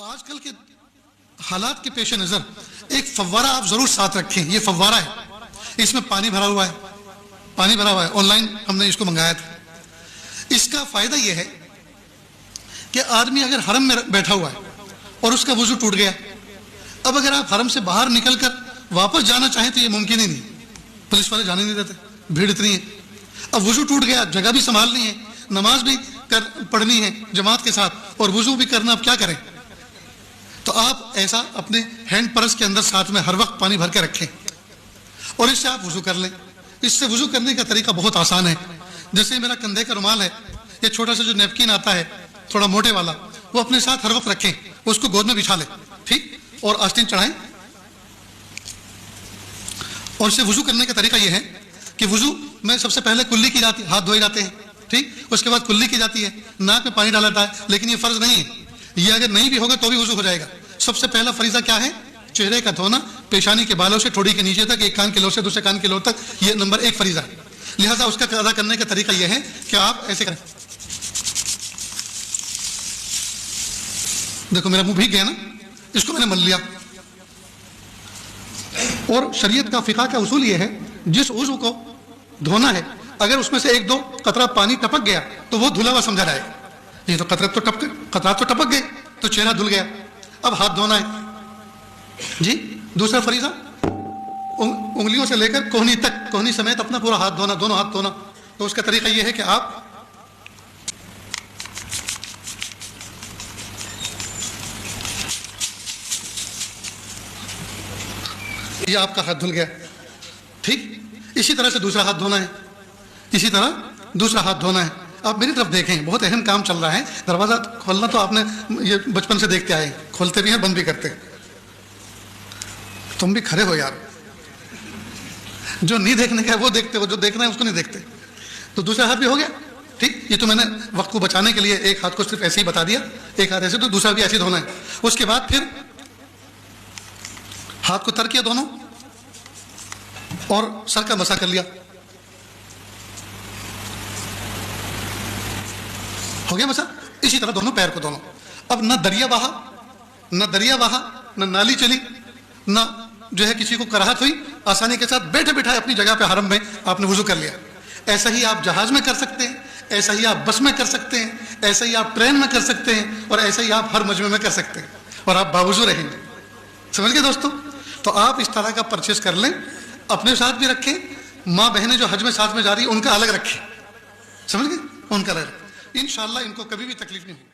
آج کل کے حالات کے پیش نظر ایک فوارہ آپ ضرور ساتھ رکھیں. یہ فوارہ ہے, اس میں پانی بھرا ہوا ہے, آن لائن ہم نے اس کو منگایا تھا. اس کا فائدہ یہ ہے کہ آدمی اگر حرم میں بیٹھا ہوا ہے اور اس کا وضو ٹوٹ گیا, اب اگر آپ حرم سے باہر نکل کر واپس جانا چاہیں تو یہ ممکن ہی نہیں, پولیس والے جانے نہیں دیتے, بھیڑ اتنی ہے. اب وضو ٹوٹ گیا, جگہ بھی سنبھالنی ہے, نماز بھی پڑھنی ہے جماعت کے ساتھ, اور وضو بھی کرنا, اب کیا کریں؟ تو آپ ایسا اپنے ہینڈ پرس کے اندر ساتھ میں ہر وقت پانی بھر کے رکھیں اور اس سے آپ وضو کر لیں. اس سے وضو کرنے کا طریقہ بہت آسان ہے. جیسے میرا کندھے کا رومال ہے, یہ چھوٹا سا جو نیپکن آتا ہے تھوڑا موٹے والا, وہ اپنے ساتھ ہر وقت رکھیں, اس کو گود میں بچھا لیں, ٹھیک, اور آستین چڑھائیں. اور اس سے وضو کرنے کا طریقہ یہ ہے کہ وضو میں سب سے پہلے کلی کی جاتی ہے, ہاتھ دھوئے جاتے ہیں, ٹھیک, اس کے بعد کلی کی جاتی ہے, ناک میں پانی ڈالا جاتا ہے. لیکن یہ فرض نہیں ہے, یہ اگر نہیں بھی ہوگا تو بھی وضو ہو جائے گا. سب سے پہلا فریضہ کیا ہے؟ چہرے کا دھونا, پیشانی کے بالوں سے ٹھوڑی کے نیچے تک, ایک کان کے لوٹ سے دوسرے کان کے لوٹ تک, یہ نمبر 1 فریضہ ہے. لہذا اس کا ادا کرنے کا طریقہ یہ ہے کہ آپ ایسے کریں. دیکھو میرا منہ بھیگ گیا نا, اس کو میں نے مل لیا. اور شریعت کا فقہ کا اصول یہ ہے, جس عضو کو دھونا ہے اگر اس میں سے 1-2 قطرہ پانی ٹپک گیا تو وہ دھلا ہوا سمجھا جائے گا. یہ تو قطرات تو ٹپک گئے تو چہرہ دھل گیا. اب ہاتھ دھونا ہے جی. دوسرا فریضہ انگلیوں سے لے کر کوہنی تک, کوہنی سمیت اپنا پورا ہاتھ دھونا, دونوں ہاتھ دھونا. تو اس کا طریقہ یہ ہے کہ آپ یہ آپ کا ہاتھ دھل گیا, ٹھیک. اسی طرح سے دوسرا ہاتھ دھونا ہے, اسی طرح دوسرا ہاتھ دھونا ہے. آپ میری طرف دیکھیں, بہت اہم کام چل رہا ہے. دروازہ کھولنا تو آپ نے یہ بچپن سے دیکھتے آئے, کھولتے بھی ہیں بند بھی کرتے. تم بھی کھڑے ہو یار, جو نہیں دیکھنے کا ہے وہ دیکھتے ہو, جو دیکھنا ہے اس کو نہیں دیکھتے. تو دوسرا ہاتھ بھی ہو گیا, ٹھیک. یہ تو میں نے وقت کو بچانے کے لیے ایک ہاتھ کو صرف ایسے ہی بتا دیا, ایک ہاتھ ایسے, تو دوسرا بھی ایسے دھونا ہے. اس کے بعد پھر ہاتھ کو تر کیا دونوں اور سر کا مسح کر لیا, ہو گیا مسح. اسی طرح دونوں پیر کو دونوں. اب نہ دریا بہا, نہ نالی چلی, نہ جو ہے کسی کو کراہت ہوئی, آسانی کے ساتھ بیٹھے بٹھائے اپنی جگہ پہ حرم میں آپ نے وضو کر لیا. ایسا ہی آپ جہاز میں کر سکتے ہیں, ایسا ہی آپ بس میں کر سکتے ہیں, ایسا ہی آپ ٹرین میں کر سکتے ہیں, اور ایسا ہی آپ ہر مجمع میں کر سکتے ہیں, اور آپ باوضو رہیں گے. سمجھ گئے دوستو؟ تو آپ اس طرح کا پرچیز کر لیں, اپنے ساتھ بھی رکھیں. ماں بہنیں جو حج میں ساتھ میں جا رہی ہیں ان کا الگ رکھیں, سمجھ گئے, ان کا الگ. انشاءاللہ ان کو کبھی بھی تکلیف نہیں ہوگی.